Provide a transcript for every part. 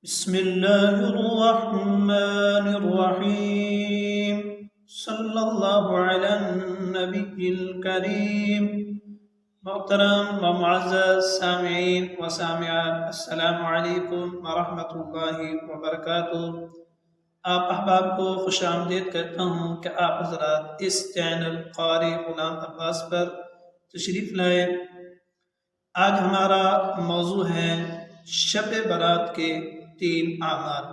بسم الله الرحمن الرحيم صلی اللہ علی النبی الکریم۔ محترم و معزز سامعین و سامعات، السلام علیکم ورحمۃ اللہ وبرکاتہ۔ آپ احباب کو خوش آمدید کہتا ہوں کہ آپ حضرات اس چینل قاری غلام عباس پر تشریف لائے۔ آج ہمارا موضوع ہے شب برات کے 3 اعمال،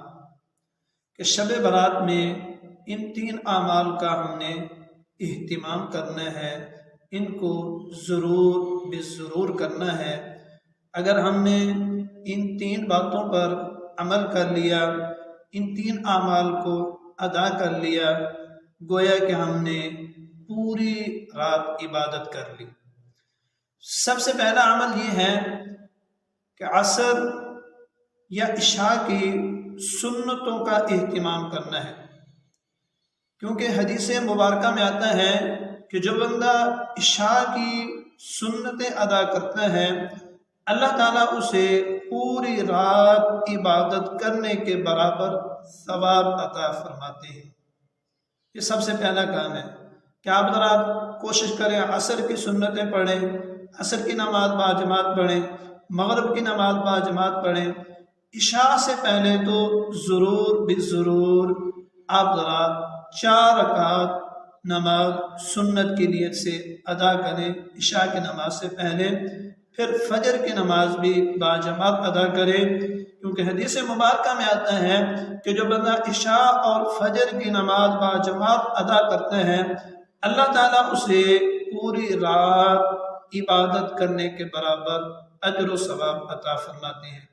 کہ شب برات میں ان 3 اعمال کا ہم نے اہتمام کرنا ہے، ان کو ضرور کرنا ہے۔ اگر ہم نے ان 3 باتوں پر عمل کر لیا، ان 3 اعمال کو ادا کر لیا، گویا کہ ہم نے پوری رات عبادت کر لی۔ سب سے پہلا عمل یہ ہے کہ عصر یا عشاء کی سنتوں کا اہتمام کرنا ہے، کیونکہ حدیث مبارکہ میں آتا ہے کہ جو بندہ عشاء کی سنتیں ادا کرتا ہے، اللہ تعالیٰ اسے پوری رات عبادت کرنے کے برابر ثواب عطا فرماتے ہیں۔ یہ سب سے پہلا کام ہے کہ آپ ذرا کوشش کریں، عصر کی سنتیں پڑھیں، عصر کی نماز باجماعت پڑھیں، مغرب کی نماز باجماعت پڑھیں۔ عشاء سے پہلے تو ضرور آپ ذرا 4 رکعت نماز سنت کی نیت سے ادا کریں عشاء کی نماز سے پہلے، پھر فجر کی نماز بھی باجماعت ادا کریں، کیونکہ حدیث مبارکہ میں آتا ہے کہ جو بندہ عشاء اور فجر کی نماز باجماعت ادا کرتے ہیں، اللہ تعالیٰ اسے پوری رات عبادت کرنے کے برابر اجر و ثواب عطا فرماتے ہیں۔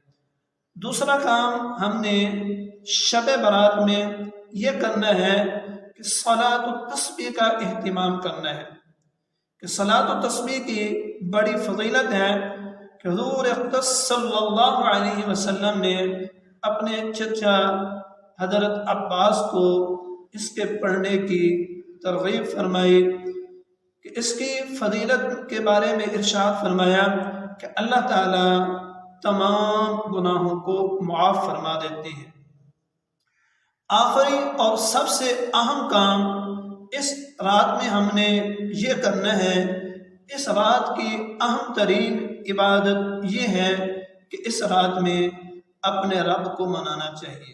دوسرا کام ہم نے شب برات میں یہ کرنا ہے کہ صلاۃ التسبیح کا اہتمام کرنا ہے، کہ صلاۃ التسبیح کی بڑی فضیلت ہے کہ حضور اقدس صلی اللہ علیہ وسلم نے اپنے چچا حضرت عباس کو اس کے پڑھنے کی ترغیب فرمائی، کہ اس کی فضیلت کے بارے میں ارشاد فرمایا کہ اللہ تعالیٰ تمام گناہوں کو معاف فرما دیتے ہیں۔ آخری اور سب سے اہم کام اس رات میں ہم نے یہ کرنا ہے، اس رات کی اہم ترین عبادت یہ ہے کہ اس رات میں اپنے رب کو منانا چاہیے،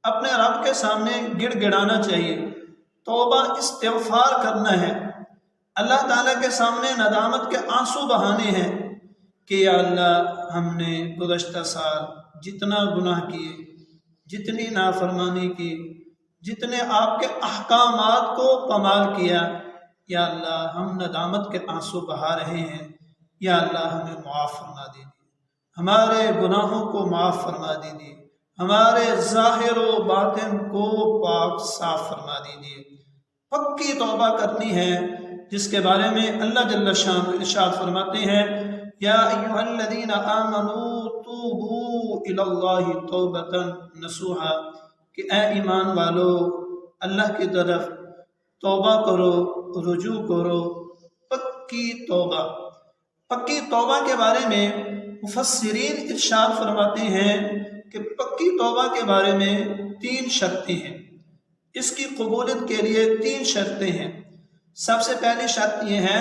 اپنے رب کے سامنے گڑ گڑانا چاہیے، توبہ استغفار کرنا ہے، اللہ تعالیٰ کے سامنے ندامت کے آنسو بہانے ہیں کہ یا اللہ، ہم نے گزشتہ سال جتنا گناہ کیے، جتنی نافرمانی کی، جتنے آپ کے احکامات کو پامال کیا، یا اللہ ہم ندامت کے آنسو بہا رہے ہیں، یا اللہ ہمیں معاف فرما دیجیے، ہمارے گناہوں کو معاف فرما دیجیے، ہمارے ظاہر و باطن کو پاک صاف فرما دیجیے۔ پکی توبہ کرنی ہے، جس کے بارے میں اللہ جل شانہ ارشاد فرماتے ہیں، یا ایھا الذین آمنوا توبوا الی اللہ توبۃ نصوحا، کہ اے ایمان والو اللہ کی طرف توبہ کرو، رجوع کرو، پکی توبہ۔ پکی توبہ کے بارے میں مفسرین ارشاد فرماتے ہیں کہ پکی توبہ کے بارے میں 3 شرطیں ہیں، اس کی قبولیت کے لیے 3 شرطیں ہیں۔ سب سے پہلی شرط یہ ہے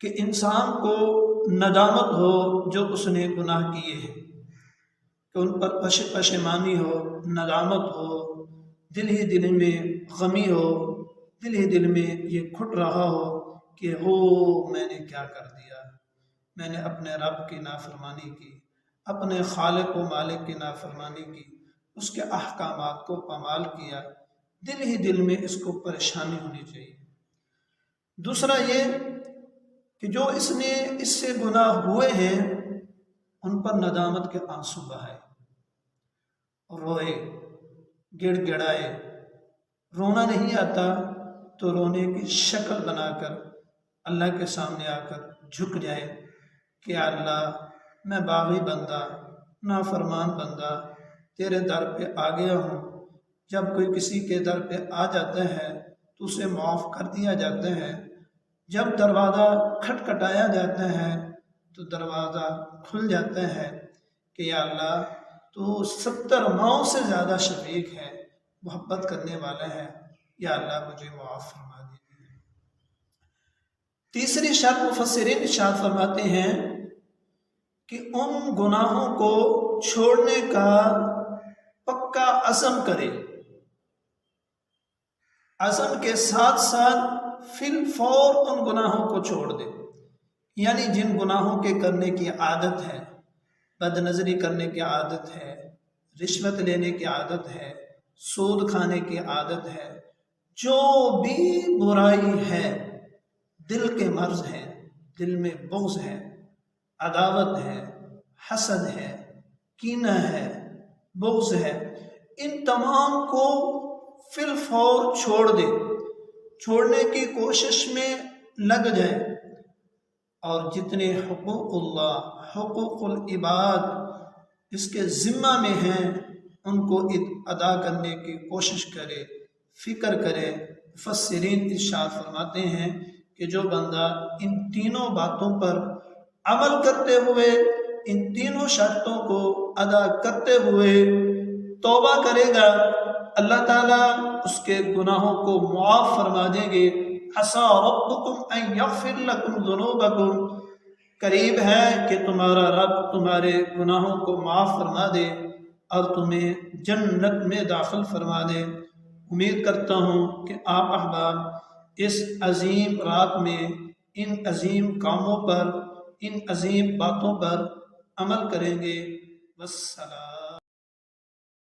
کہ انسان کو ندامت ہو جو اس نے گناہ کیے ہیں، کہ ان پر پشیمانی ہو، ندامت ہو، دل ہی دل میں غمی ہو، دل ہی دل میں یہ کھٹ رہا ہو کہ میں نے کیا کر دیا، میں نے اپنے رب کی نافرمانی کی، اپنے خالق و مالک کی نافرمانی کی، اس کے احکامات کو پامال کیا، دل ہی دل میں اس کو پریشانی ہونی چاہیے۔ دوسرا یہ کہ جو اس نے اس سے گناہ ہوئے ہیں ان پر ندامت کے آنسو بہائے، روئے، گڑ گڑائے۔ رونا نہیں آتا تو رونے کی شکل بنا کر اللہ کے سامنے آ کر جھک جائے کہ اللہ، میں باغی بندہ، نافرمان بندہ تیرے در پہ آ گیا ہوں۔ جب کوئی کسی کے در پہ آ جاتا ہے تو اسے معاف کر دیا جاتا ہے، جب دروازہ کھٹکھٹایا جاتا ہے تو دروازہ کھل جاتا ہے کہ یا اللہ، تو 70 ماؤں سے زیادہ شفیق ہے، محبت کرنے والا ہے، یا اللہ مجھے معاف فرما دیجیے۔ تیسری شرط مفسرین ارشاد فرماتے ہیں کہ ان گناہوں کو چھوڑنے کا پکا عزم کرے، عزم کے ساتھ ساتھ فی الفور ان گناہوں کو چھوڑ دے، یعنی جن گناہوں کے کرنے کی عادت ہے، بد نظری کرنے کی عادت ہے، رشوت لینے کی عادت ہے، سود کھانے کی عادت ہے، جو بھی برائی ہے، دل کے مرض ہے، دل میں بغض ہے، عداوت ہے، حسد ہے، کینہ ہے، بغض ہے، ان تمام کو فی الفور چھوڑ دے، چھوڑنے کی کوشش میں لگ جائے، اور جتنے حقوق اللہ، حقوق العباد اس کے ذمہ میں ہیں ان کو ادا کرنے کی کوشش کرے، فکر کرے۔ مفسرین ارشاد فرماتے ہیں کہ جو بندہ ان تینوں باتوں پر عمل کرتے ہوئے، ان تینوں شرطوں کو ادا کرتے ہوئے توبہ کرے گا، اللہ تعالیٰ اس کے گناہوں کو معاف فرما دیں گے۔ عسیٰ ربکم ان یغفر لکم ذنوبکم، قریب ہے کہ تمہارا رب تمہارے گناہوں کو معاف فرما دے اور تمہیں جنت میں داخل فرما دے۔ امید کرتا ہوں کہ آپ احباب اس عظیم رات میں ان عظیم کاموں پر، ان عظیم باتوں پر عمل کریں گے۔ والسلام۔